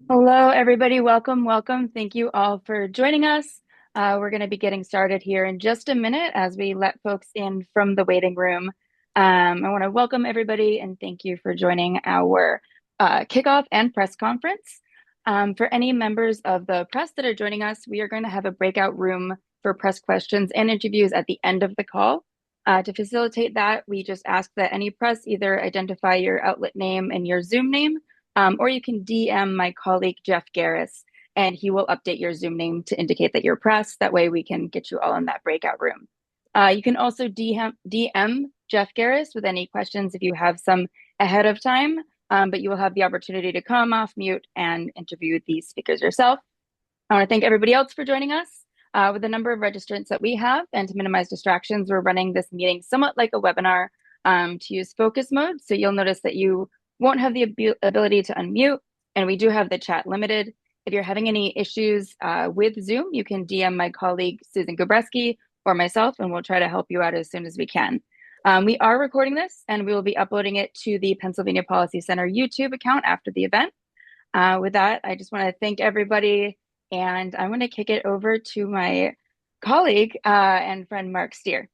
Hello, everybody. Welcome, welcome. Thank you all for joining us. We're going to be getting started here in just a minute as we let folks in from the waiting room. I want to welcome everybody and thank you for joining our kickoff and press conference. For any members of the press that are joining us, we are going to have a breakout room for press questions and interviews at the end of the call. To facilitate that, we just ask that any press either identify your outlet name and your Zoom name, or you can DM my colleague, Jeff Garris, and he will update your Zoom name to indicate that you're press. That way we can get you all in that breakout room. You can also DM Jeff Garris with any questions if you have some ahead of time, but you will have the opportunity to come off mute and interview these speakers yourself. I want to thank everybody else for joining us. With the number of registrants that we have and to minimize distractions, we're running this meeting somewhat like a webinar to use focus mode. So you'll notice that you won't have the ability to unmute, and we do have the chat limited. If you're having any issues with Zoom, you can DM my colleague, Susan Gobreski, or myself, and we'll try to help you out as soon as we can. We are recording this, and we will be uploading it to the Pennsylvania Policy Center YouTube account after the event. With that, I just want to thank everybody, and I'm going to kick it over to my colleague and friend, Mark Steer.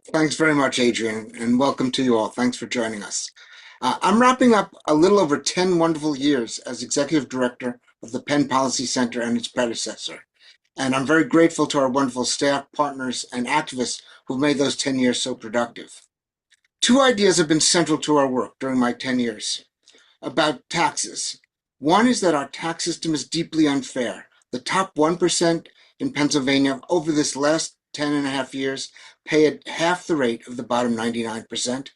Thanks very much, Adrian, and welcome to you all. Thanks for joining us. I'm wrapping up a little over 10 wonderful years as Executive Director of the Penn Policy Center and its predecessor. And I'm very grateful to our wonderful staff, partners, and activists who've made those 10 years so productive. Two ideas have been central to our work during my 10 years about taxes. One is that our tax system is deeply unfair. The top 1% in Pennsylvania over this last 10 and a half years pay at half the rate of the bottom 99%.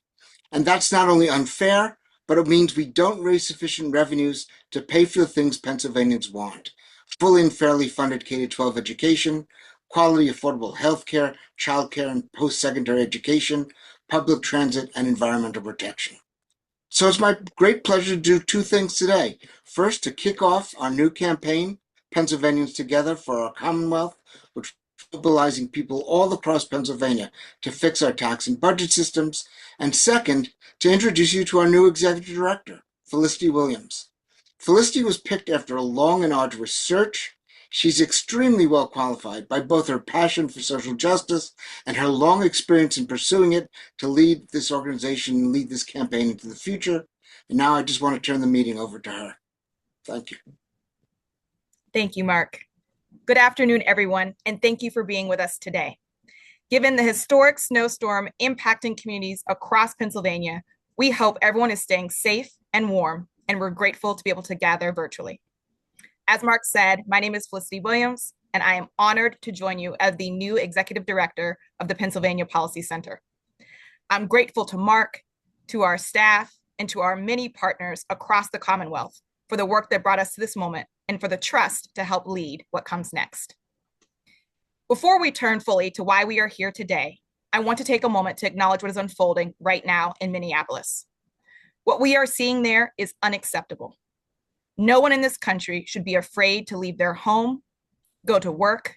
And that's not only unfair, but it means we don't raise sufficient revenues to pay for the things Pennsylvanians want. Fully and fairly funded K-12 education, quality affordable health care, child care and post-secondary education, public transit, and environmental protection. So it's my great pleasure to do two things today. First, to kick off our new campaign, Pennsylvanians Together for Our Commonwealth, which is mobilizing people all across Pennsylvania to fix our tax and budget systems. And second, to introduce you to our new executive director, Felicity Williams. Felicity was picked after a long and arduous search. She's extremely well qualified by both her passion for social justice and her long experience in pursuing it to lead this organization and lead this campaign into the future. And now I just want to turn the meeting over to her. Thank you. Thank you, Mark. Good afternoon, everyone, and thank you for being with us today. Given the historic snowstorm impacting communities across Pennsylvania, we hope everyone is staying safe and warm, and we're grateful to be able to gather virtually. As Mark said, my name is Felicity Williams, and I am honored to join you as the new Executive Director of the Pennsylvania Policy Center. I'm grateful to Mark, to our staff, and to our many partners across the Commonwealth for the work that brought us to this moment and for the trust to help lead what comes next. Before we turn fully to why we are here today, I want to take a moment to acknowledge what is unfolding right now in Minneapolis. What we are seeing there is unacceptable. No one in this country should be afraid to leave their home, go to work,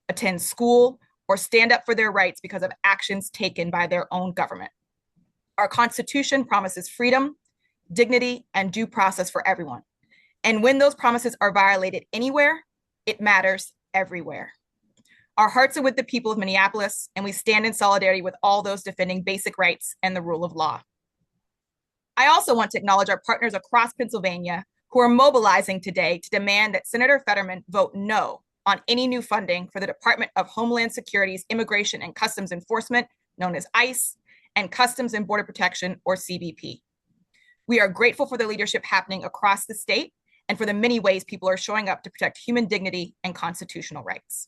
attend school, or stand up for their rights because of actions taken by their own government. Our Constitution promises freedom, dignity, and due process for everyone. And when those promises are violated anywhere, it matters everywhere. Our hearts are with the people of Minneapolis, and we stand in solidarity with all those defending basic rights and the rule of law. I also want to acknowledge our partners across Pennsylvania who are mobilizing today to demand that Senator Fetterman vote no on any new funding for the Department of Homeland Security's Immigration and Customs Enforcement, known as ICE, and Customs and Border Protection, or CBP. We are grateful for the leadership happening across the state and for the many ways people are showing up to protect human dignity and constitutional rights.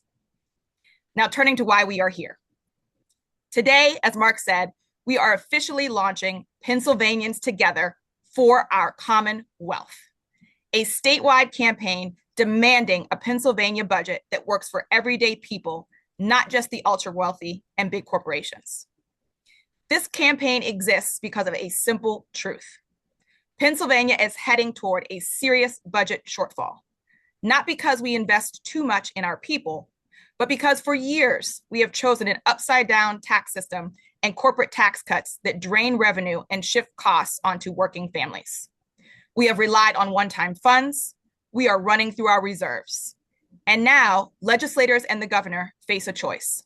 Now, turning to why we are here. Today, as Mark said, we are officially launching Pennsylvanians Together for Our Commonwealth, a statewide campaign demanding a Pennsylvania budget that works for everyday people, not just the ultra wealthy and big corporations. This campaign exists because of a simple truth. Pennsylvania is heading toward a serious budget shortfall, not because we invest too much in our people, but because for years we have chosen an upside-down tax system and corporate tax cuts that drain revenue and shift costs onto working families. We have relied on one-time funds. We are running through our reserves. And now legislators and the governor face a choice.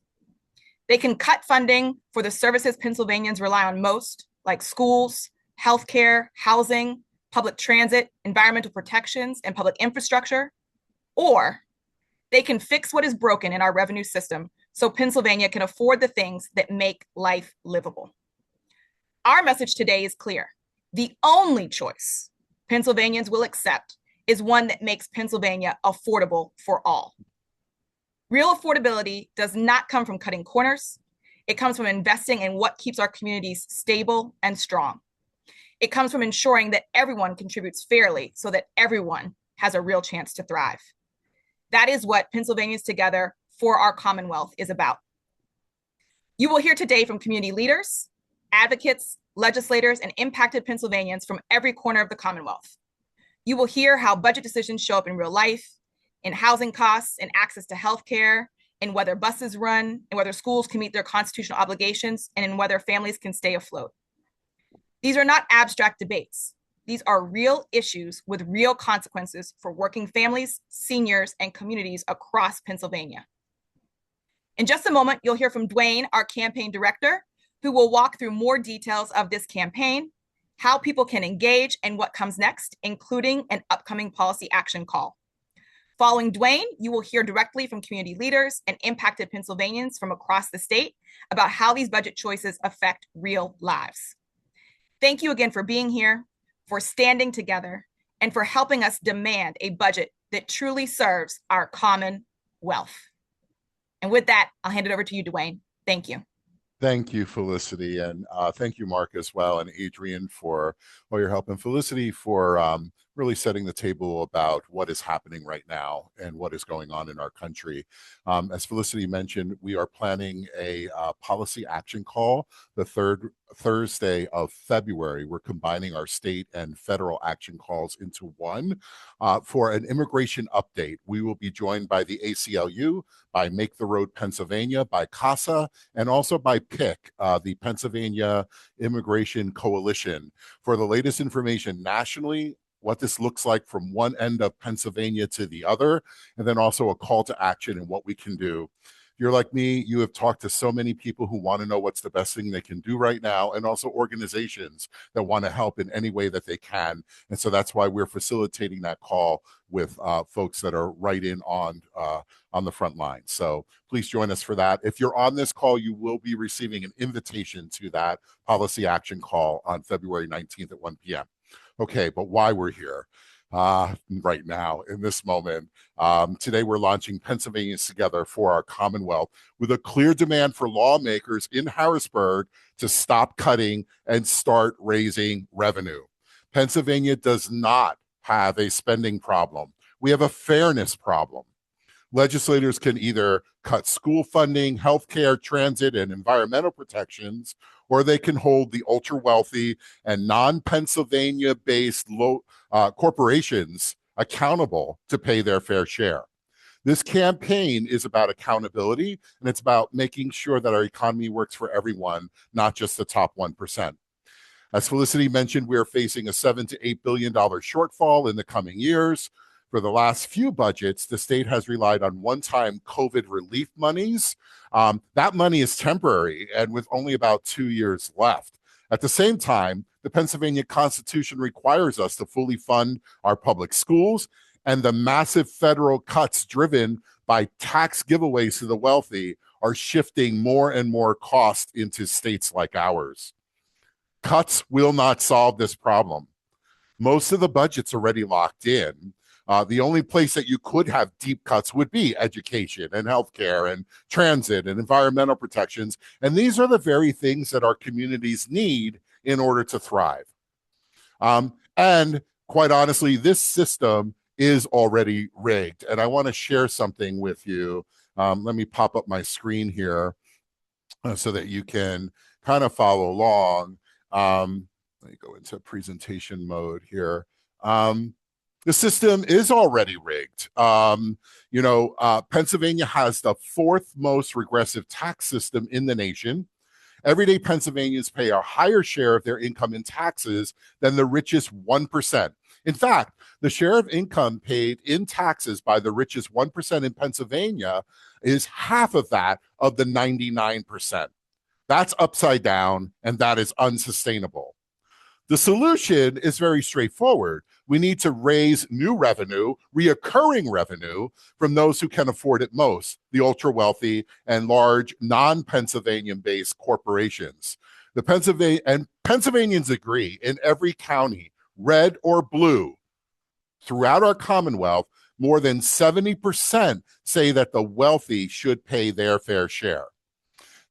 They can cut funding for the services Pennsylvanians rely on most, like schools, healthcare, housing, public transit, environmental protections, and public infrastructure, or they can fix what is broken in our revenue system so Pennsylvania can afford the things that make life livable. Our message today is clear. The only choice Pennsylvanians will accept is one that makes Pennsylvania affordable for all. Real affordability does not come from cutting corners. It comes from investing in what keeps our communities stable and strong. It comes from ensuring that everyone contributes fairly so that everyone has a real chance to thrive. That is what Pennsylvanians Together for Our Commonwealth is about. You will hear today from community leaders, advocates, legislators, and impacted Pennsylvanians from every corner of the Commonwealth. You will hear how budget decisions show up in real life, in housing costs, in access to healthcare, in whether buses run, in whether schools can meet their constitutional obligations, and in whether families can stay afloat. These are not abstract debates. These are real issues with real consequences for working families, seniors, and communities across Pennsylvania. In just a moment, you'll hear from Dwayne, our campaign director, who will walk through more details of this campaign, how people can engage, and what comes next, including an upcoming policy action call. Following Dwayne, you will hear directly from community leaders and impacted Pennsylvanians from across the state about how these budget choices affect real lives. Thank you again for being here, for standing together, and for helping us demand a budget that truly serves our common wealth. And with that, I'll hand it over to you, Dwayne. Thank you. Thank you, Felicity, and thank you, Mark, as well, and Adrian for all your help, and Felicity for really setting the table about what is happening right now and what is going on in our country. As Felicity mentioned, we are planning a policy action call the third Thursday of February. We're combining our state and federal action calls into one for an immigration update. We will be joined by the ACLU, by Make the Road Pennsylvania, by CASA, and also by PIC, the Pennsylvania Immigration Coalition, for the latest information nationally, what this looks like from one end of Pennsylvania to the other, and then also a call to action and what we can do. If you're like me, you have talked to so many people who want to know what's the best thing they can do right now, and also organizations that want to help in any way that they can. And so that's why we're facilitating that call with folks that are right in on the front line. So please join us for that. If you're on this call, you will be receiving an invitation to that policy action call on February 19th at 1 p.m. Okay, but why we're here right now in this moment. Today we're launching Pennsylvanians Together for Our Commonwealth with a clear demand for lawmakers in Harrisburg to stop cutting and start raising revenue. Pennsylvania does not have a spending problem. We have a fairness problem. Legislators can either cut school funding, healthcare, transit, and environmental protections, or they can hold the ultra wealthy and non-Pennsylvania based corporations accountable to pay their fair share. This campaign is about accountability, and it's about making sure that our economy works for everyone, not just the top 1%. As Felicity mentioned, we are facing a $7 to $8 billion shortfall in the coming years. For the last few budgets, the state has relied on one-time COVID relief monies. That money is temporary and with only about 2 years left. At the same time, the Pennsylvania Constitution requires us to fully fund our public schools, and the massive federal cuts driven by tax giveaways to the wealthy are shifting more and more cost into states like ours. Cuts will not solve this problem. Most of the budget's already locked in. The only place that you could have deep cuts would be education and healthcare and transit and environmental protections. And these are the very things that our communities need in order to thrive. And quite honestly, this system is already rigged. And I want to share something with you. Let me pop up my screen here so that you can kind of follow along. Let me go into presentation mode here. The system is already rigged. Pennsylvania has the fourth most regressive tax system in the nation. Everyday Pennsylvanians pay a higher share of their income in taxes than the richest 1%. In fact, the share of income paid in taxes by the richest 1% in Pennsylvania is half of that of the 99%. That's upside down, and that is unsustainable. The solution is very straightforward. We need to raise new revenue, reoccurring revenue from those who can afford it most, the ultra wealthy and large non-Pennsylvanian based corporations. Pennsylvanians agree in every county, red or blue, throughout our Commonwealth, more than 70% say that the wealthy should pay their fair share.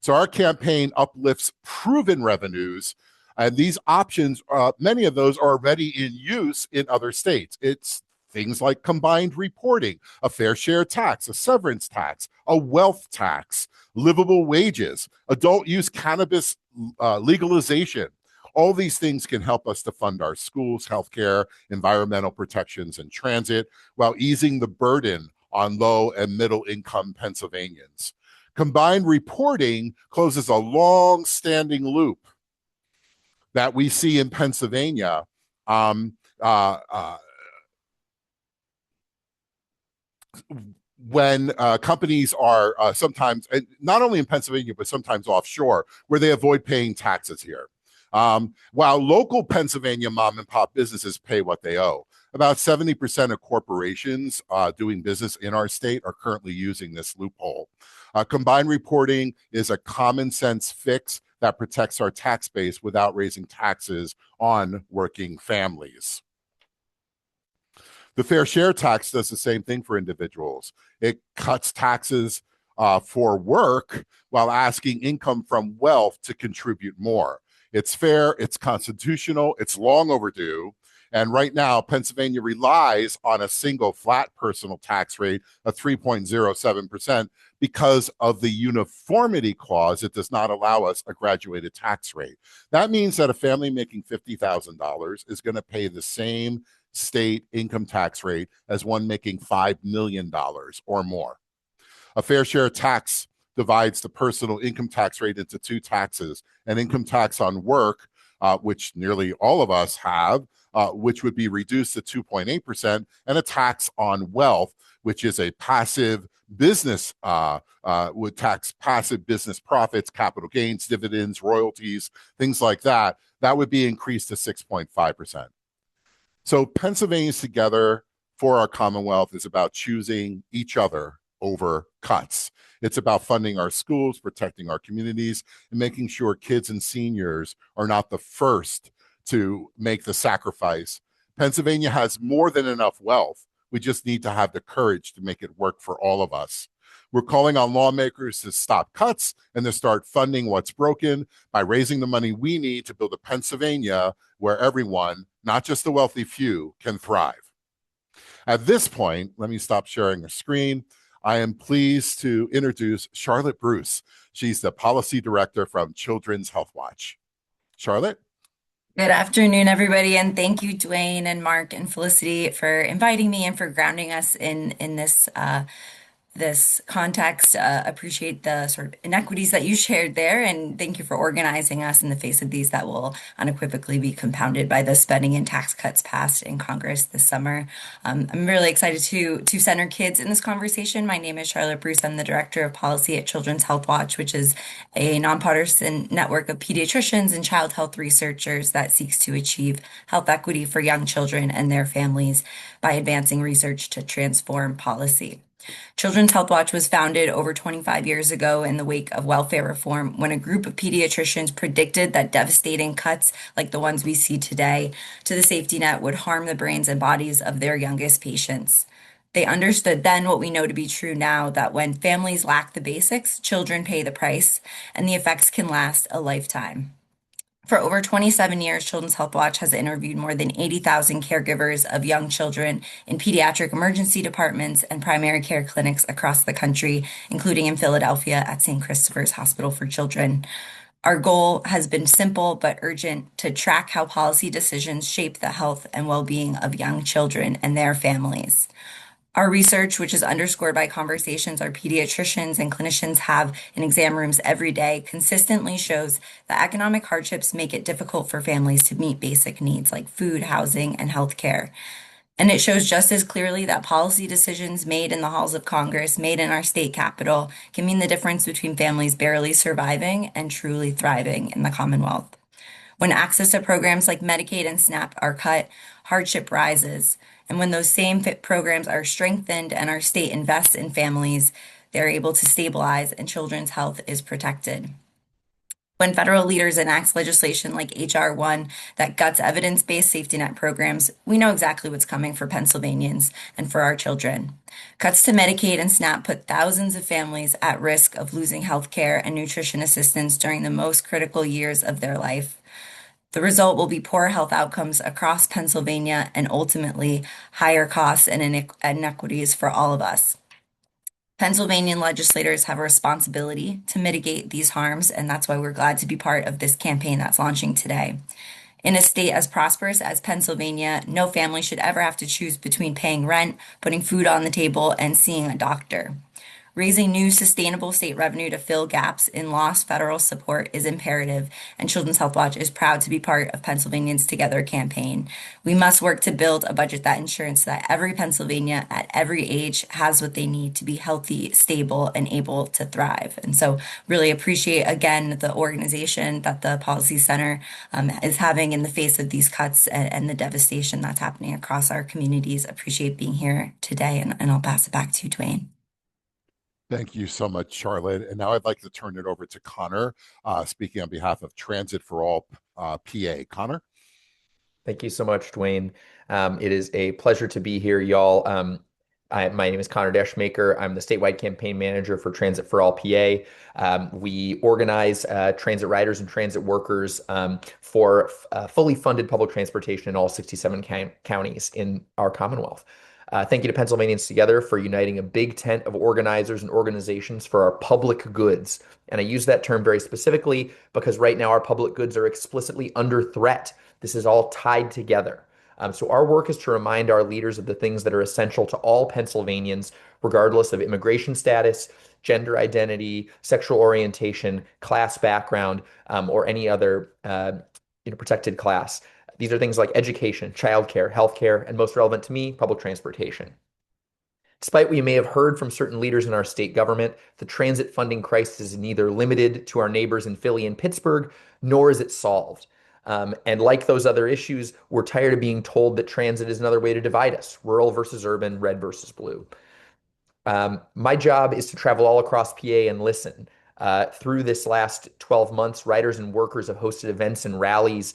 So our campaign uplifts proven revenues, and these options, many of those are already in use in other states. It's things like combined reporting, a fair share tax, a severance tax, a wealth tax, livable wages, adult use cannabis legalization. All these things can help us to fund our schools, healthcare, environmental protections, and transit while easing the burden on low and middle income Pennsylvanians. Combined reporting closes a long-standing loop that we see in Pennsylvania. When companies are sometimes, not only in Pennsylvania, but sometimes offshore, where they avoid paying taxes here. While local Pennsylvania mom and pop businesses pay what they owe, about 70% of corporations doing business in our state are currently using this loophole. Combined reporting is a common sense fix that protects our tax base without raising taxes on working families. The fair share tax does the same thing for individuals. It cuts taxes for work while asking income from wealth to contribute more. It's fair, it's constitutional, it's long overdue. And right now, Pennsylvania relies on a single flat personal tax rate of 3.07% because of the uniformity clause. It does not allow us a graduated tax rate. That means that a family making $50,000 is going to pay the same state income tax rate as one making $5 million or more. A fair share tax divides the personal income tax rate into two taxes: an income tax on work, which nearly all of us have, which would be reduced to 2.8%, and a tax on wealth, which is a passive business, would tax passive business profits, capital gains, dividends, royalties, things like that. That would be increased to 6.5%. So Pennsylvanians Together for our Commonwealth is about choosing each other over cuts. It's about funding our schools, protecting our communities, and making sure kids and seniors are not the first to make the sacrifice. Pennsylvania has more than enough wealth. We just need to have the courage to make it work for all of us. We're calling on lawmakers to stop cuts and to start funding what's broken by raising the money we need to build a Pennsylvania where everyone, not just the wealthy few, can thrive. At this point, let me stop sharing the screen. I am pleased to introduce Charlotte Bruce. She's the policy director from Children's Health Watch. Charlotte? Good afternoon, everybody, and thank you, Dwayne and Mark and Felicity, for inviting me and for grounding us in this context. Appreciate the sort of inequities that you shared there, and thank you for organizing us in the face of these that will unequivocally be compounded by the spending and tax cuts passed in Congress this summer. I'm really excited to center kids in this conversation. My name is Charlotte Bruce. I'm the Director of Policy at Children's Health Watch, which is a nonpartisan network of pediatricians and child health researchers that seeks to achieve health equity for young children and their families by advancing research to transform policy. Children's Health Watch was founded over 25 years ago in the wake of welfare reform, when a group of pediatricians predicted that devastating cuts like the ones we see today to the safety net would harm the brains and bodies of their youngest patients. They understood then what we know to be true now, that when families lack the basics, children pay the price, and the effects can last a lifetime. For over 27 years, Children's Health Watch has interviewed more than 80,000 caregivers of young children in pediatric emergency departments and primary care clinics across the country, including in Philadelphia at St. Christopher's Hospital for Children. Our goal has been simple but urgent: to track how policy decisions shape the health and well-being of young children and their families. Our research, which is underscored by conversations our pediatricians and clinicians have in exam rooms every day, consistently shows that economic hardships make it difficult for families to meet basic needs like food, housing, and healthcare. And it shows just as clearly that policy decisions made in the halls of Congress, made in our state capitol, can mean the difference between families barely surviving and truly thriving in the Commonwealth. When access to programs like Medicaid and SNAP are cut, hardship rises. And when those same programs are strengthened and our state invests in families, they're able to stabilize and children's health is protected. When federal leaders enact legislation like H.R. 1 that guts evidence-based safety net programs, we know exactly what's coming for Pennsylvanians and for our children. Cuts to Medicaid and SNAP put thousands of families at risk of losing health care and nutrition assistance during the most critical years of their life. The result will be poor health outcomes across Pennsylvania and ultimately higher costs and inequities for all of us. Pennsylvania legislators have a responsibility to mitigate these harms, and that's why we're glad to be part of this campaign that's launching today. In a state as prosperous as Pennsylvania, no family should ever have to choose between paying rent, putting food on the table, and seeing a doctor. Raising new sustainable state revenue to fill gaps in lost federal support is imperative, and Children's Health Watch is proud to be part of Pennsylvanians Together campaign. We must work to build a budget that ensures that every Pennsylvania at every age has what they need to be healthy, stable, and able to thrive. And so really appreciate, again, the organization that the Policy Center is having in the face of these cuts and the devastation that's happening across our communities. Appreciate being here today, and I'll pass it back to you, Dwayne. Thank you so much, Charlotte. And now I'd like to turn it over to Connor, speaking on behalf of Transit for All PA. Connor? Thank you so much, Dwayne. It is a pleasure to be here, y'all. My name is Connor Deschmaker. I'm the statewide campaign manager for Transit for All PA. We organize transit riders and transit workers for fully funded public transportation in all 67 counties in our Commonwealth. Thank you to Pennsylvanians Together for uniting a big tent of organizers and organizations for our public goods. And I use that term very specifically because right now our public goods are explicitly under threat. This is all tied together. So our work is to remind our leaders of the things that are essential to all Pennsylvanians, regardless of immigration status, gender identity, sexual orientation, class background, or any other protected class. These are things like education, childcare, healthcare, and most relevant to me, public transportation. Despite what you may have heard from certain leaders in our state government, the transit funding crisis is neither limited to our neighbors in Philly and Pittsburgh, nor is it solved. And like those other issues, we're tired of being told that transit is another way to divide us, rural versus urban, red versus blue. My job is to travel all across PA and listen. Through this last 12 months, riders and workers have hosted events and rallies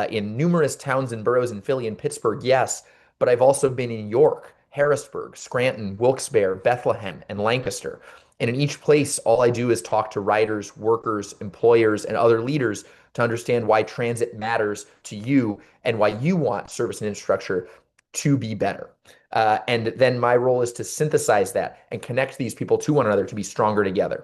in numerous towns and boroughs in Philly and Pittsburgh, yes, but I've also been in York, Harrisburg, Scranton, Wilkes-Barre, Bethlehem, and Lancaster. And in each place, all I do is talk to riders, workers, employers, and other leaders to understand why transit matters to you and why you want service and infrastructure to be better. And then my role is to synthesize that and connect these people to one another to be stronger together.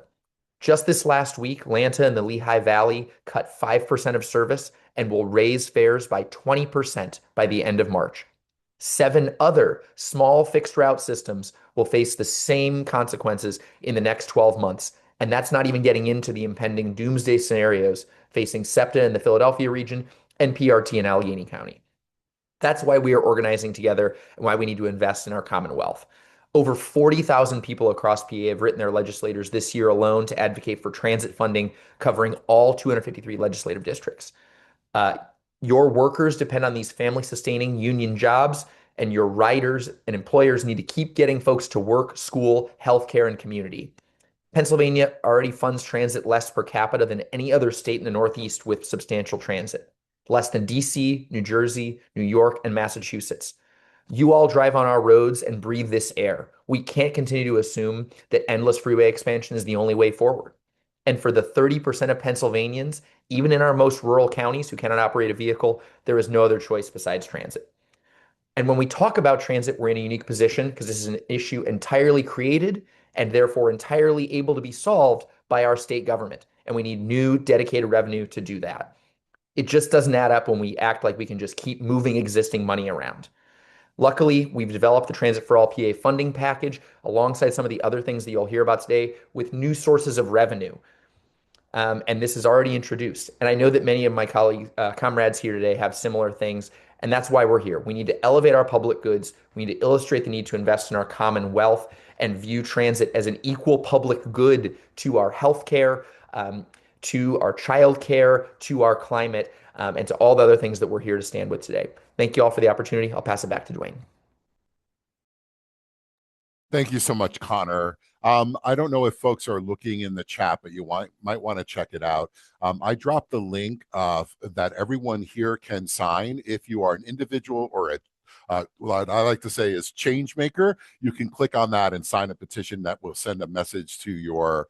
Just this last week, Lanta and the Lehigh Valley cut 5% of service and will raise fares by 20% by the end of March. 7 other small fixed route systems will face the same consequences in the next 12 months. And that's not even getting into the impending doomsday scenarios facing SEPTA in the Philadelphia region and PRT in Allegheny County. That's why we are organizing together and why we need to invest in our Commonwealth. Over 40,000 people across PA have written their legislators this year alone to advocate for transit funding covering all 253 legislative districts. Your workers depend on these family-sustaining union jobs, and your riders and employers need to keep getting folks to work, school, healthcare, and community. Pennsylvania already funds transit less per capita than any other state in the Northeast with substantial transit, less than DC, New Jersey, New York, and Massachusetts. You all drive on our roads and breathe this air. We can't continue to assume that endless freeway expansion is the only way forward. And for the 30% of Pennsylvanians, even in our most rural counties who cannot operate a vehicle, there is no other choice besides transit. And when we talk about transit, we're in a unique position because this is an issue entirely created and therefore entirely able to be solved by our state government. And we need new dedicated revenue to do that. It just doesn't add up when we act like we can just keep moving existing money around. Luckily, we've developed the Transit for All PA funding package alongside some of the other things that you'll hear about today with new sources of revenue. And this is already introduced. And I know that many of my comrades here today have similar things, and that's why we're here. We need to elevate our public goods. We need to illustrate the need to invest in our common wealth and view transit as an equal public good to our healthcare, to our childcare, to our climate, and to all the other things that we're here to stand with today. Thank you all for the opportunity. I'll pass it back to Dwayne. Thank you so much, Connor. I don't know if folks are looking in the chat, but you might want to check it out. I dropped the link that everyone here can sign. If you are an individual or what I like to say is change maker, you can click on that and sign a petition that will send a message to your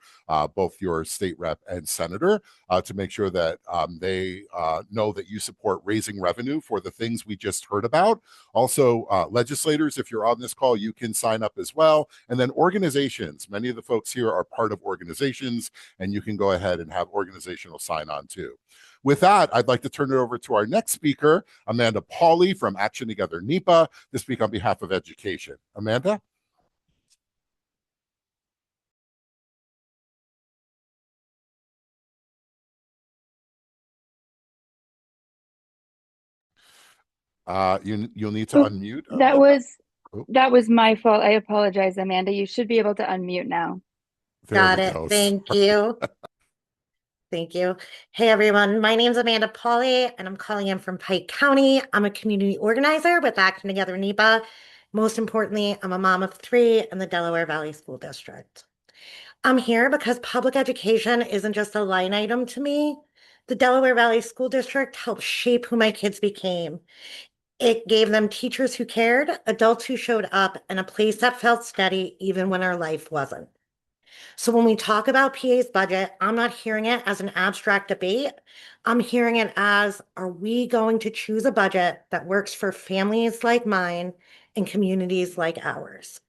both your state rep and senator to make sure that they know that you support raising revenue for the things we just heard about. Also, legislators, if you're on this call, you can sign up as well. And then organizations, many of the folks here are part of organizations, and you can go ahead and have organizational sign on too. With that, I'd like to turn it over to our next speaker, Amanda Pauley from Action Together NEPA, to speak on behalf of education. Amanda? You'll need to unmute. Amanda. That was my fault. I apologize, Amanda. You should be able to unmute now. Got it. Thank you. Thank you. Hey, everyone. My name is Amanda Pauley, and I'm calling in from Pike County. I'm a community organizer with Action Together NEPA. Most importantly, I'm a mom of 3 in the Delaware Valley School District. I'm here because public education isn't just a line item to me. The Delaware Valley School District helped shape who my kids became. It gave them teachers who cared, adults who showed up, and a place that felt steady even when our life wasn't. So when we talk about PA's budget, I'm not hearing it as an abstract debate. I'm hearing it as, are we going to choose a budget that works for families like mine and communities like ours?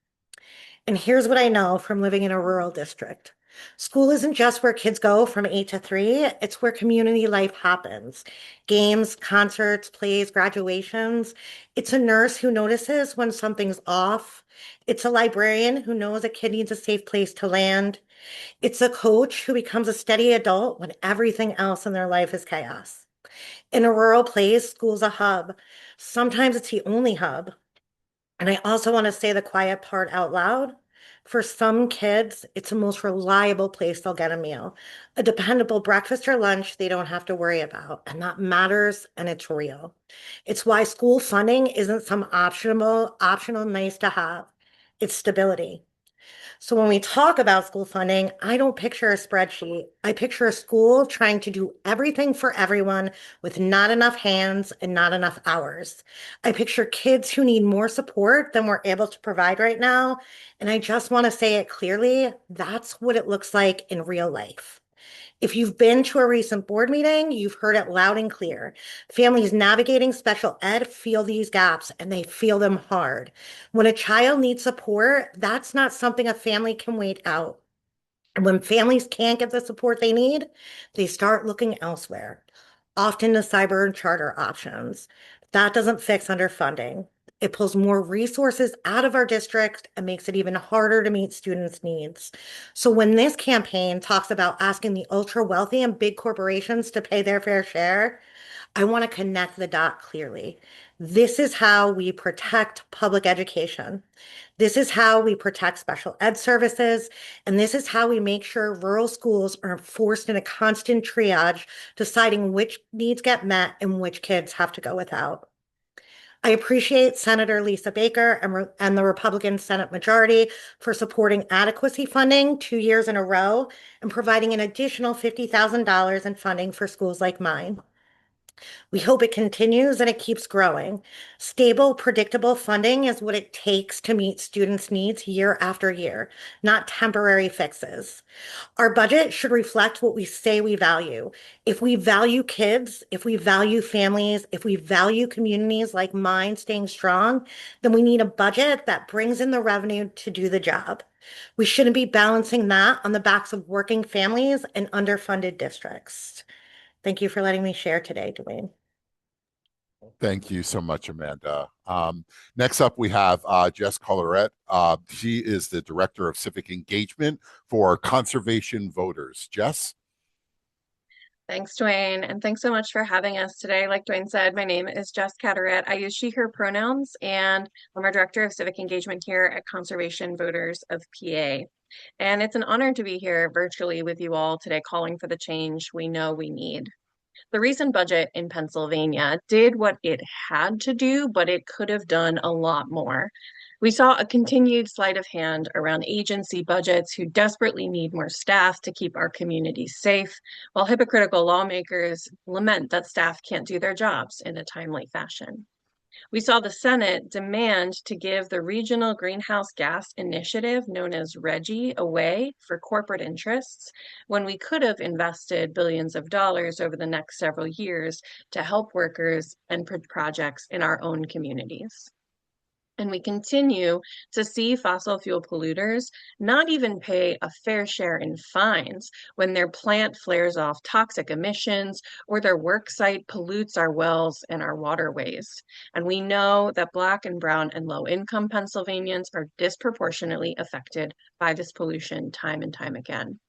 And here's what I know from living in a rural district. School isn't just where kids go from 8 to 3, it's where community life happens. Games, concerts, plays, graduations. It's a nurse who notices when something's off. It's a librarian who knows a kid needs a safe place to land. It's a coach who becomes a steady adult when everything else in their life is chaos. In a rural place, school's a hub. Sometimes it's the only hub. And I also want to say the quiet part out loud. For some kids, it's the most reliable place they'll get a meal, a dependable breakfast or lunch they don't have to worry about. And that matters, and it's real. It's why school funding isn't some optional nice to have. It's stability. So when we talk about school funding, I don't picture a spreadsheet. I picture a school trying to do everything for everyone with not enough hands and not enough hours. I picture kids who need more support than we're able to provide right now. And I just want to say it clearly, that's what it looks like in real life. If you've been to a recent board meeting, you've heard it loud and clear. Families navigating special ed feel these gaps, and they feel them hard. When a child needs support, that's not something a family can wait out. And when families can't get the support they need, they start looking elsewhere, often to cyber and charter options. That doesn't fix underfunding. It pulls more resources out of our district and makes it even harder to meet students' needs. So when this campaign talks about asking the ultra wealthy and big corporations to pay their fair share, I want to connect the dot clearly. This is how we protect public education. This is how we protect special ed services. And this is how we make sure rural schools aren't forced in a constant triage, deciding which needs get met and which kids have to go without. I appreciate Senator Lisa Baker and the Republican Senate majority for supporting adequacy funding 2 years in a row and providing an additional $50,000 in funding for schools like mine. We hope it continues and it keeps growing. Stable, predictable funding is what it takes to meet students' needs year after year, not temporary fixes. Our budget should reflect what we say we value. If we value kids, if we value families, if we value communities like mine staying strong, then we need a budget that brings in the revenue to do the job. We shouldn't be balancing that on the backs of working families and underfunded districts. Thank you for letting me share today, Dwayne. Thank you so much, Amanda. Next up, we have Jess Collarette. She is the Director of Civic Engagement for Conservation Voters. Jess? Thanks, Dwayne, and thanks so much for having us today. Like Dwayne said, my name is Jess Catterett. I use she, her pronouns, and I'm our Director of Civic Engagement here at Conservation Voters of PA. And it's an honor to be here virtually with you all today, calling for the change we know we need. The recent budget in Pennsylvania did what it had to do, but it could have done a lot more. We saw a continued sleight of hand around agency budgets who desperately need more staff to keep our communities safe, while hypocritical lawmakers lament that staff can't do their jobs in a timely fashion. We saw the Senate demand to give the Regional Greenhouse Gas Initiative, known as RGGI, away for corporate interests when we could have invested billions of dollars over the next several years to help workers and projects in our own communities. And we continue to see fossil fuel polluters not even pay a fair share in fines when their plant flares off toxic emissions or their work site pollutes our wells and our waterways. And we know that Black and Brown and low-income Pennsylvanians are disproportionately affected by this pollution time and time again.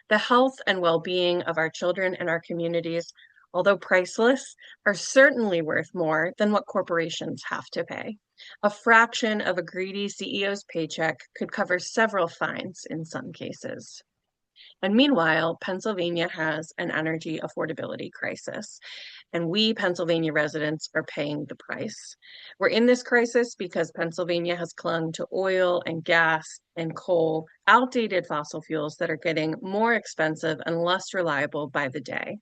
The health and well-being of our children and our communities, although priceless, are certainly worth more than what corporations have to pay. A fraction of a greedy CEO's paycheck could cover several fines in some cases. And meanwhile, Pennsylvania has an energy affordability crisis, and we Pennsylvania residents are paying the price. We're in this crisis because Pennsylvania has clung to oil and gas and coal, outdated fossil fuels that are getting more expensive and less reliable by the day.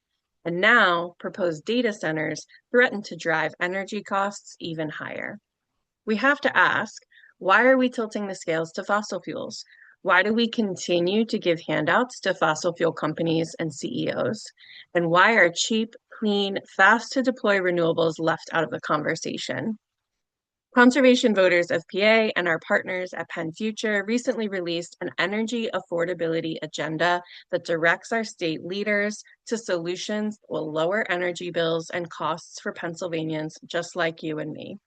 And now, proposed data centers threaten to drive energy costs even higher. We have to ask, why are we tilting the scales to fossil fuels? Why do we continue to give handouts to fossil fuel companies and CEOs? And why are cheap, clean, fast to deploy renewables left out of the conversation? Conservation Voters of PA and our partners at Penn Future recently released an energy affordability agenda that directs our state leaders to solutions that will lower energy bills and costs for Pennsylvanians just like you and me.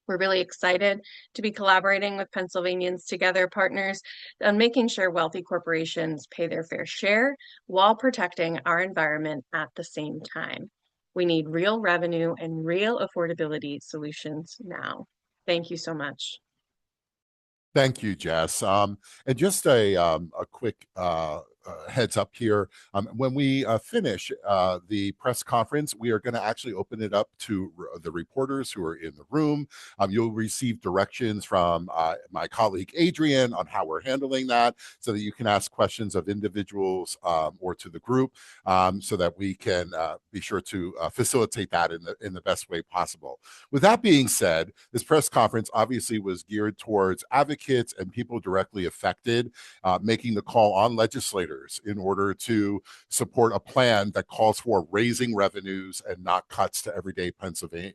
We're really excited to be collaborating with Pennsylvanians Together partners on making sure wealthy corporations pay their fair share while protecting our environment at the same time. We need real revenue and real affordability solutions now. Thank you so much. Thank you, Jess. And just a quick heads up here. When we finish the press conference, we are going to actually open it up to the reporters who are in the room. You'll receive directions from my colleague Adrian on how we're handling that so that you can ask questions of individuals or to the group so that we can be sure to facilitate that in the best way possible. With that being said, this press conference obviously was geared towards advocates and people directly affected, making the call on legislators in order to support a plan that calls for raising revenues and not cuts to everyday Pennsylvania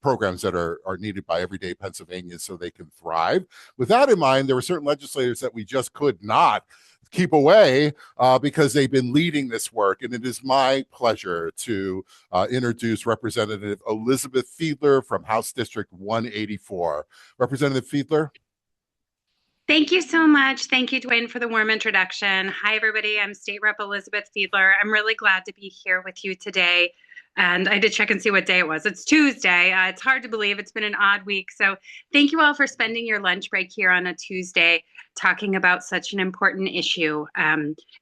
programs that are needed by everyday Pennsylvanians so they can thrive. With that in mind, there were certain legislators that we just could not keep away because they've been leading this work. And it is my pleasure to introduce Representative Elizabeth Fiedler from House District 184. Representative Fiedler. Thank you so much. Thank you, Dwayne, for the warm introduction. Hi, everybody. I'm State Rep Elizabeth Fiedler. I'm really glad to be here with you today. And I did check and see what day it was. It's Tuesday. It's hard to believe. It's been an odd week. So thank you all for spending your lunch break here on a Tuesday talking about such an important issue.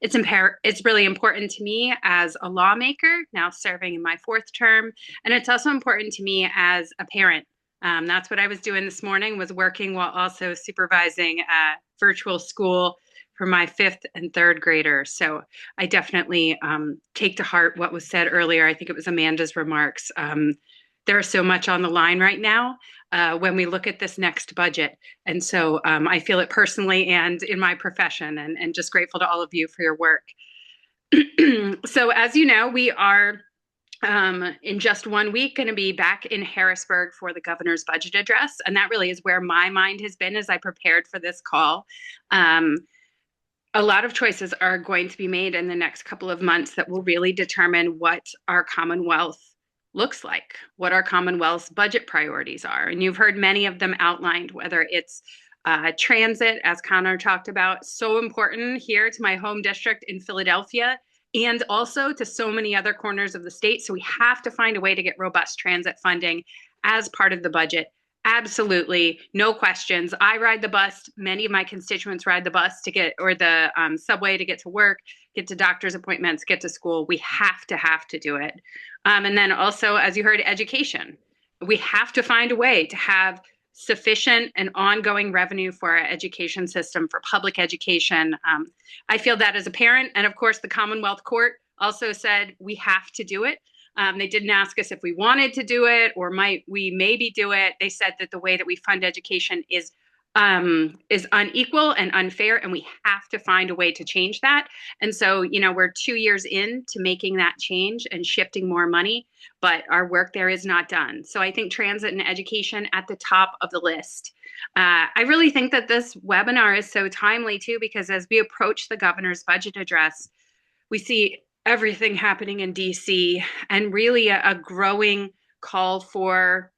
It's really important to me as a lawmaker, now serving in my fourth term. And it's also important to me as a parent. That's what I was doing this morning, was working while also supervising virtual school for my fifth and third graders. So I definitely take to heart what was said earlier. I think it was Amanda's remarks. There is so much on the line right now when we look at this next budget. And so I feel it personally and in my profession, and just grateful to all of you for your work. So as you know, we are in just 1 week going to be back in Harrisburg for the governor's budget address. And that really is where my mind has been as I prepared for this call. A lot of choices are going to be made in the next couple of months that will really determine what our Commonwealth looks like, what our Commonwealth's budget priorities are. And you've heard many of them outlined, whether it's transit, as Connor talked about, so important here to my home district in Philadelphia, and also to so many other corners of the state. So we have to find a way to get robust transit funding as part of the budget. Absolutely, no questions. I ride the bus. Many of my constituents ride the bus to get, or the subway to get to work, get to doctor's appointments, get to school. We have to do it. And then also, as you heard, education. We have to find a way to have sufficient and ongoing revenue for our education system, for public education. I feel that as a parent, and of course, the Commonwealth Court also said we have to do it. They didn't ask us if we wanted to do it or might we maybe do it. They said that the way that we fund education is unequal and unfair, and we have to find a way to change that. And so, you know, we're 2 years into making that change and shifting more money, but our work there is not done. So I think transit and education at the top of the list. I really think that this webinar is so timely too, because as we approach the governor's budget address, we see everything happening in DC and really a growing call for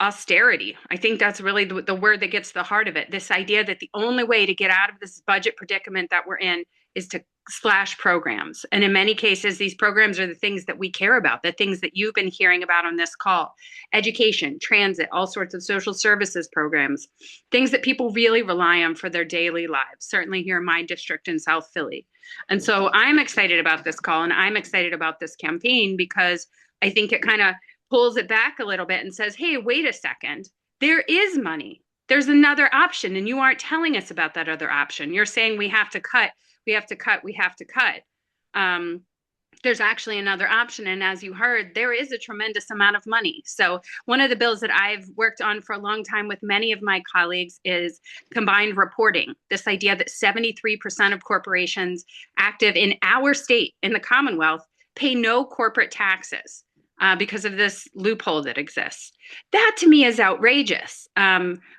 austerity. I think that's really the word that gets to the heart of it. This idea that the only way to get out of this budget predicament that we're in is to slash programs. And in many cases, these programs are the things that we care about, the things that you've been hearing about on this call: education, transit, all sorts of social services programs, things that people really rely on for their daily lives, certainly here in my district in South Philly. And so I'm excited about this call, and I'm excited about this campaign, because I think it kind of pulls it back a little bit and says, hey, wait a second, there is money. There's another option, and you aren't telling us about that other option. You're saying we have to cut, we have to cut, we have to cut. There's actually another option. And as you heard, there is a tremendous amount of money. So one of the bills that I've worked on for a long time with many of my colleagues is combined reporting. This idea that 73% of corporations active in our state, in the Commonwealth, pay no corporate taxes because of this loophole that exists. That to me is outrageous.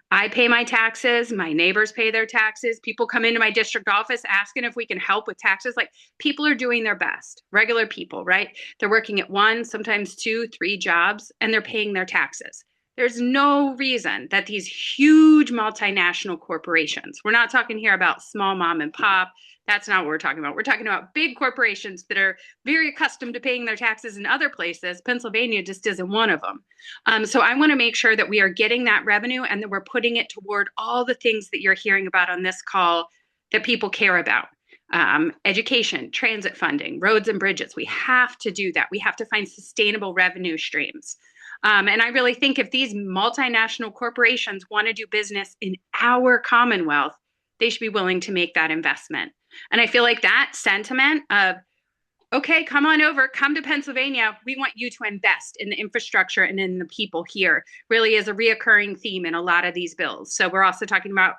I pay my taxes, my neighbors pay their taxes, people come into my district office asking if we can help with taxes. Like, people are doing their best, regular people, right? They're working at 1, sometimes 2, 3 jobs, and they're paying their taxes. There's no reason that these huge multinational corporations, we're not talking here about small mom and pop, that's not what we're talking about. We're talking about big corporations that are very accustomed to paying their taxes in other places. Pennsylvania just isn't one of them. So I want to make sure that we are getting that revenue and that we're putting it toward all the things that you're hearing about on this call that people care about. Education, transit funding, roads and bridges. We have to do that. We have to find sustainable revenue streams. And I really think if these multinational corporations want to do business in our Commonwealth, they should be willing to make that investment. And I feel like that sentiment of, okay, come on over, come to Pennsylvania, we want you to invest in the infrastructure and in the people here, really is a reoccurring theme in a lot of these bills. So we're also talking about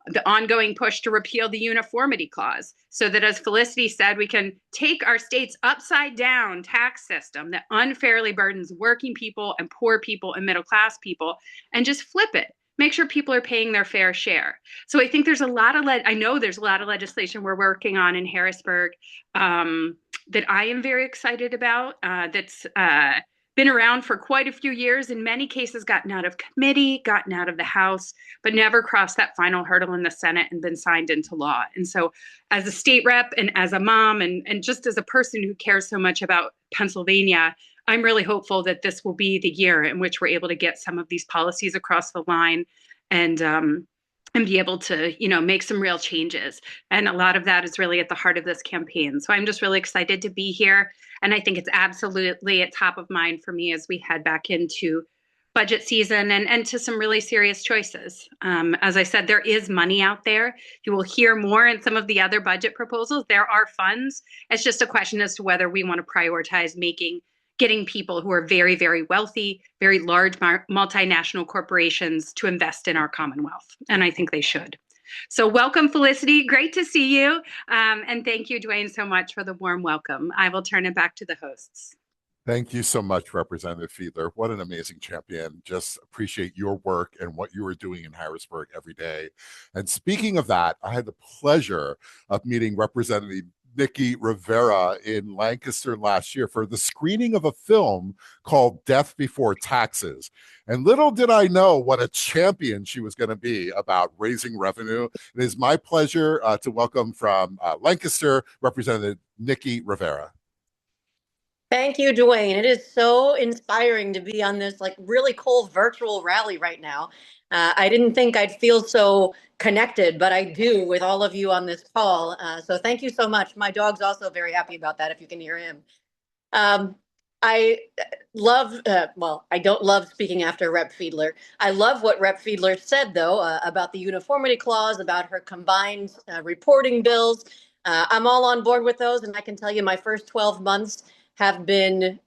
the ongoing push to repeal the uniformity clause, so that, as Felicity said, we can take our state's upside down tax system that unfairly burdens working people and poor people and middle class people and just flip it. Make sure people are paying their fair share. So I think there's a lot of, I know there's a lot of legislation we're working on in Harrisburg that I am very excited about, that's been around for quite a few years, in many cases gotten out of committee, gotten out of the House, but never crossed that final hurdle in the Senate and been signed into law. And so as a state rep and as a mom and just as a person who cares so much about Pennsylvania, I'm really hopeful that this will be the year in which we're able to get some of these policies across the line and be able to, you know, make some real changes. And a lot of that is really at the heart of this campaign. So I'm just really excited to be here. And I think it's absolutely at top of mind for me as we head back into budget season and to some really serious choices. As I said, there is money out there. You will hear more in some of the other budget proposals. There are funds. It's just a question as to whether we want to prioritize getting people who are very, very wealthy, very large multinational corporations to invest in our Commonwealth. And I think they should. So welcome, Felicity. Great to see you. And thank you, Dwayne, so much for the warm welcome. I will turn it back to the hosts. Thank you so much, Representative Fiedler. What an amazing champion. Just appreciate your work and what you are doing in Harrisburg every day. And speaking of that, I had the pleasure of meeting Representative Nikki Rivera in Lancaster last year for the screening of a film called Death Before Taxes. And little did I know what a champion she was going to be about raising revenue. It is my pleasure to welcome from Lancaster, Representative Nikki Rivera. Thank you, Dwayne. It is so inspiring to be on this like really cool virtual rally right now. I didn't think I'd feel so connected, but I do with all of you on this call. So thank you so much. My dog's also very happy about that, if you can hear him. I love, well, I don't love speaking after Rep. Fiedler. I love what Rep. Fiedler said, though, about the uniformity clause, about her combined reporting bills. I'm all on board with those, and I can tell you my first 12 months have been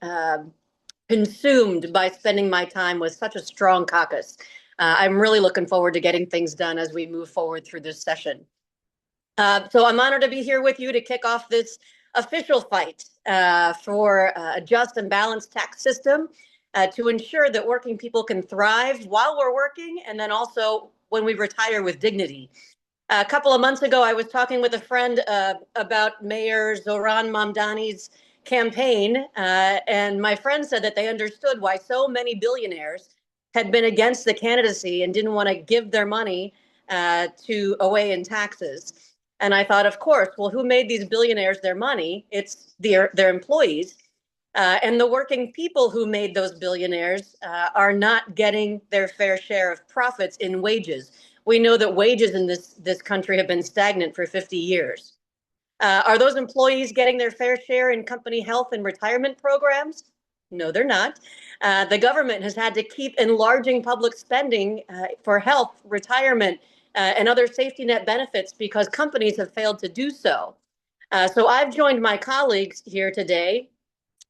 consumed by spending my time with such a strong caucus. I'm really looking forward to getting things done as we move forward through this session. So I'm honored to be here with you to kick off this official fight for a just and balanced tax system to ensure that working people can thrive while we're working and then also when we retire with dignity. A couple of months ago, I was talking with a friend about Mayor Zohran Mamdani's campaign, and my friend said that they understood why so many billionaires had been against the candidacy and didn't want to give their money away in taxes. And I thought, of course, well, who made these billionaires their money? It's their employees. And the working people who made those billionaires are not getting their fair share of profits in wages. We know that wages in this country have been stagnant for 50 years. Are those employees getting their fair share in company health and retirement programs? No, they're not. The government has had to keep enlarging public spending for health, retirement, and other safety net benefits because companies have failed to do so. So I've joined my colleagues here today.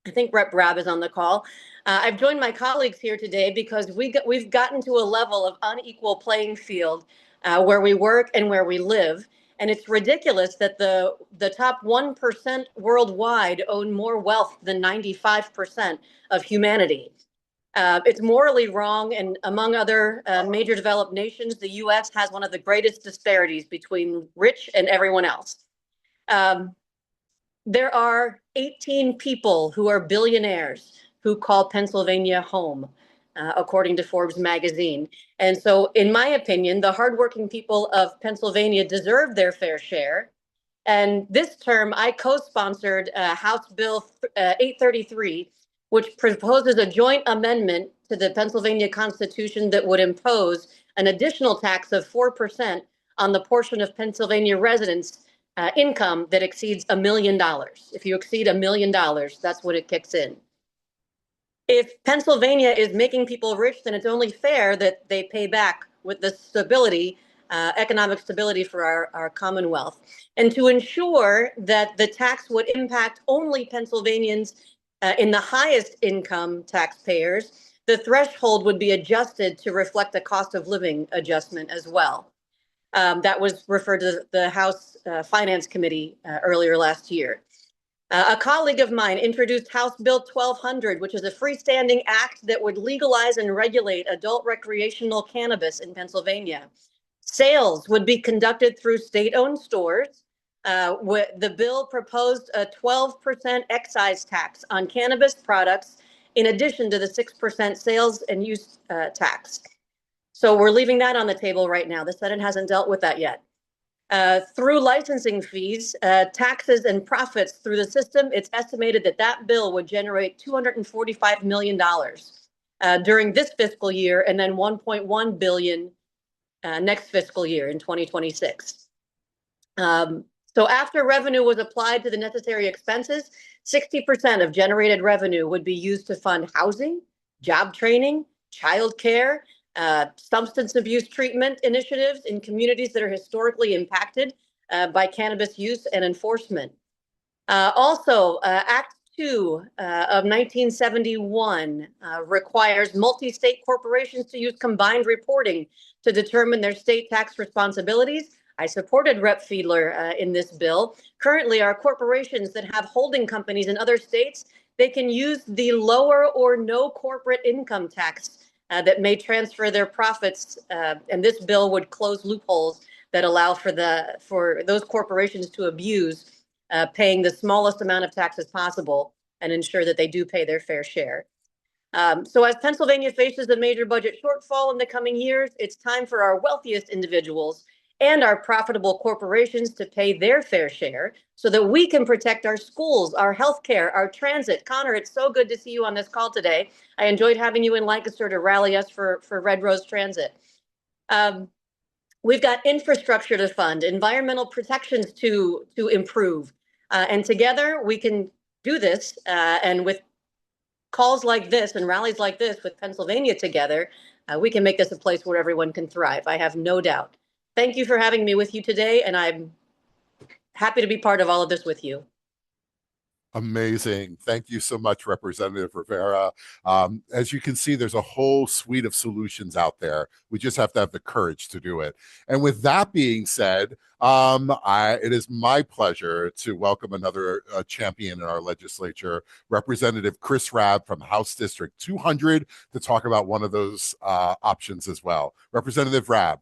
I think Rep. Brab is on the call. I've joined my colleagues here today because we've gotten to a level of unequal playing field where we work and where we live. And it's ridiculous that the top 1% worldwide own more wealth than 95% of humanity. It's morally wrong, and among other major developed nations, the U.S. has one of the greatest disparities between rich and everyone else. There are 18 people who are billionaires who call Pennsylvania home, according to Forbes magazine. And so, in my opinion, the hardworking people of Pennsylvania deserve their fair share. And this term, I co-sponsored House Bill 833, which proposes a joint amendment to the Pennsylvania Constitution that would impose an additional tax of 4% on the portion of Pennsylvania residents' income that exceeds $1 million. If you exceed $1 million, that's what it kicks in. If Pennsylvania is making people rich, then it's only fair that they pay back with the stability, economic stability for our Commonwealth. And to ensure that the tax would impact only Pennsylvanians in the highest income taxpayers, the threshold would be adjusted to reflect a cost of living adjustment as well. That was referred to the House Finance Committee earlier last year. A colleague of mine introduced House Bill 1200, which is a freestanding act that would legalize and regulate adult recreational cannabis in Pennsylvania. Sales would be conducted through state-owned stores. The bill proposed a 12% excise tax on cannabis products, in addition to the 6% sales and use tax. So we're leaving that on the table right now. The Senate hasn't dealt with that yet. Through licensing fees, taxes, and profits through the system, it's estimated that that bill would generate $245 million during this fiscal year, and then $1.1 billion next fiscal year in 2026. So after revenue was applied to the necessary expenses, 60% of generated revenue would be used to fund housing, job training, childcare, substance abuse treatment initiatives in communities that are historically impacted by cannabis use and enforcement. Also, Act 2 of 1971 requires multi-state corporations to use combined reporting to determine their state tax responsibilities. I supported Rep. Fiedler in this bill. Currently, our corporations that have holding companies in other states, they can use the lower or no corporate income tax that may transfer their profits, and this bill would close loopholes that allow for those corporations to abuse paying the smallest amount of taxes possible and ensure that they do pay their fair share. So as Pennsylvania faces a major budget shortfall in the coming years, it's time for our wealthiest individuals and our profitable corporations to pay their fair share so that we can protect our schools, our healthcare, our transit. Connor, it's so good to see you on this call today. I enjoyed having you in Lancaster to rally us for Red Rose Transit. We've got infrastructure to fund, environmental protections to improve. And together we can do this. And with calls like this and rallies like this with Pennsylvania together, we can make this a place where everyone can thrive. I have no doubt. Thank you for having me with you today, and I'm happy to be part of all of this with you. Amazing. Thank you so much, Representative Rivera. As you can see, there's a whole suite of solutions out there. We just have to have the courage to do it. And with that being said, it is my pleasure to welcome another champion in our legislature, Representative Chris Rabb from House District 200, to talk about one of those options as well. Representative Rabb.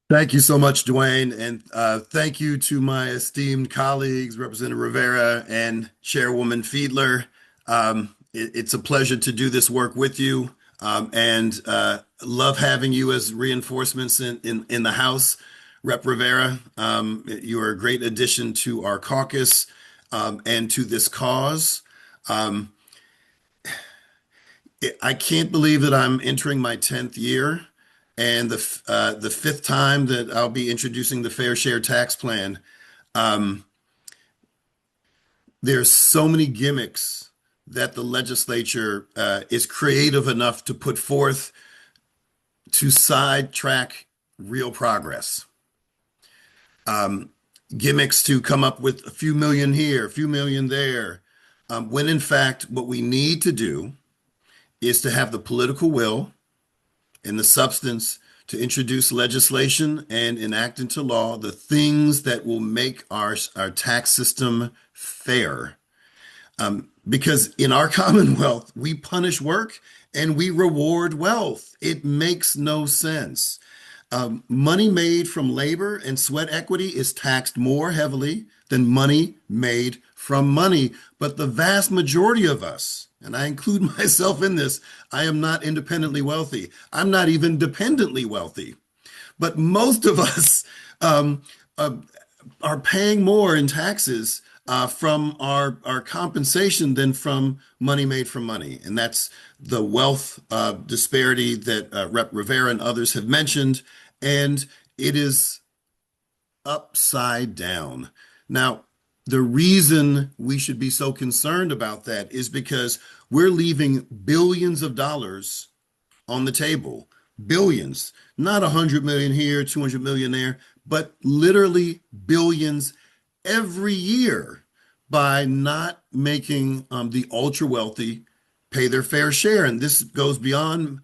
Thank you so much, Dwayne, and thank you to my esteemed colleagues, Representative Rivera and Chairwoman Fiedler. It's a pleasure to do this work with you, and love having you as reinforcements in the House. Rep Rivera, you are a great addition to our caucus and to this cause. I can't believe that I'm entering my 10th year. And the fifth time that I'll be introducing the Fair Share Tax Plan. There's so many gimmicks that the legislature is creative enough to put forth to sidetrack real progress. Gimmicks to come up with a few million here, a few million there, when in fact what we need to do is to have the political will and the substance to introduce legislation and enact into law the things that will make our tax system fair. Because in our Commonwealth, we punish work and we reward wealth. It makes no sense. Money made from labor and sweat equity is taxed more heavily than money made from money. But the vast majority of us, and I include myself in this, I am not independently wealthy. I'm not even dependently wealthy. But most of us are paying more in taxes from our compensation than from money made from money. And that's the wealth disparity that Rep. Rivera and others have mentioned. And it is upside down. Now, the reason we should be so concerned about that is because we're leaving billions of dollars on the table. Billions, not 100 million here, 200 million there, but literally billions every year by not making the ultra wealthy pay their fair share. And this goes beyond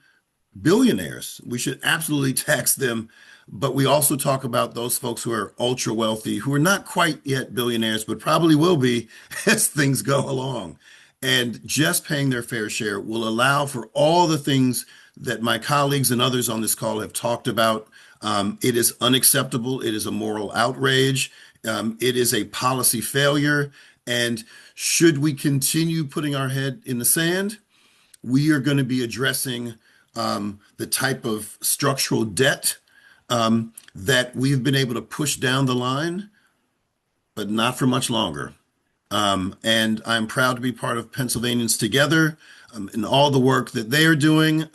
billionaires. We should absolutely tax them. But we also talk about those folks who are ultra wealthy, who are not quite yet billionaires, but probably will be as things go along. And just paying their fair share will allow for all the things that my colleagues and others on this call have talked about. It is unacceptable. It is a moral outrage. It is a policy failure. And should we continue putting our head in the sand, we are going to be addressing the type of structural debt that we've been able to push down the line, but not for much longer. And I'm proud to be part of Pennsylvanians Together and all the work that they are doing.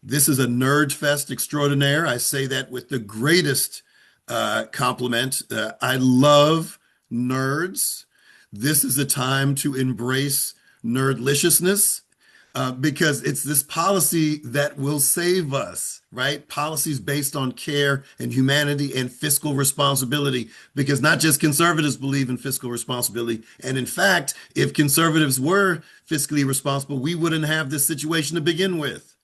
This is a nerd fest extraordinaire. I say that with the greatest compliment. I love nerds. This is a time to embrace nerdliciousness. Because it's this policy that will save us, right? Policies based on care and humanity and fiscal responsibility, because not just conservatives believe in fiscal responsibility. And in fact, if conservatives were fiscally responsible, we wouldn't have this situation to begin with.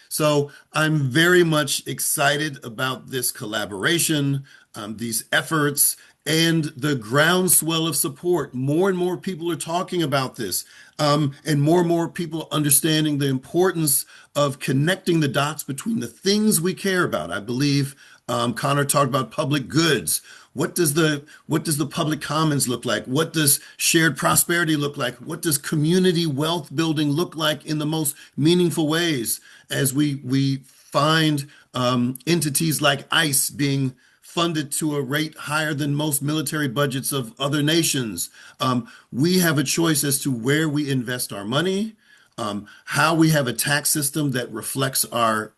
So I'm very much excited about this collaboration, these efforts, and the groundswell of support. More and more people are talking about this, and more people understanding the importance of connecting the dots between the things we care about. I believe Connor talked about public goods. What does the public commons look like? What does shared prosperity look like? What does community wealth building look like in the most meaningful ways as we find entities like ICE being funded to a rate higher than most military budgets of other nations? We have a choice as to where we invest our money, how we have a tax system that reflects our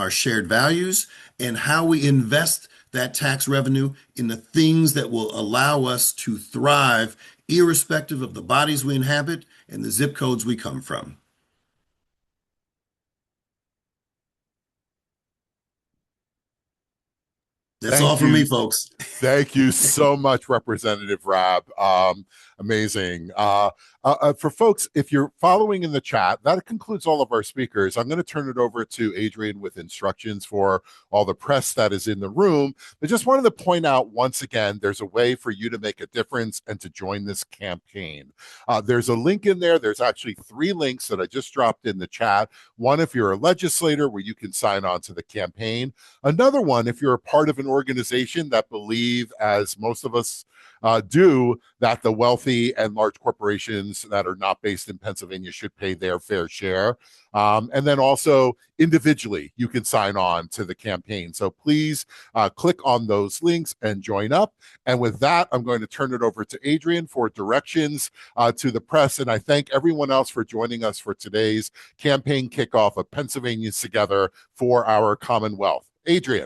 shared values, and how we invest that tax revenue in the things that will allow us to thrive, irrespective of the bodies we inhabit and the zip codes we come from. That's all from me, folks. Thank you so much, Representative Rabb. Amazing. For folks, if you're following in the chat, that concludes all of our speakers. I'm going to turn it over to Adrian with instructions for all the press that is in the room. I just wanted to point out once again, there's a way for you to make a difference and to join this campaign. There's a link in there. There's actually 3 links that I just dropped in the chat. One, if you're a legislator, where you can sign on to the campaign. Another one, if you're a part of an organization that believe, as most of us do, that the wealthy and large corporations that are not based in Pennsylvania should pay their fair share. And then also individually, you can sign on to the campaign. So please click on those links and join up. And with that, I'm going to turn it over to Adrian for directions to the press. And I thank everyone else for joining us for today's campaign kickoff of Pennsylvanians Together for Our Commonwealth. Adrian.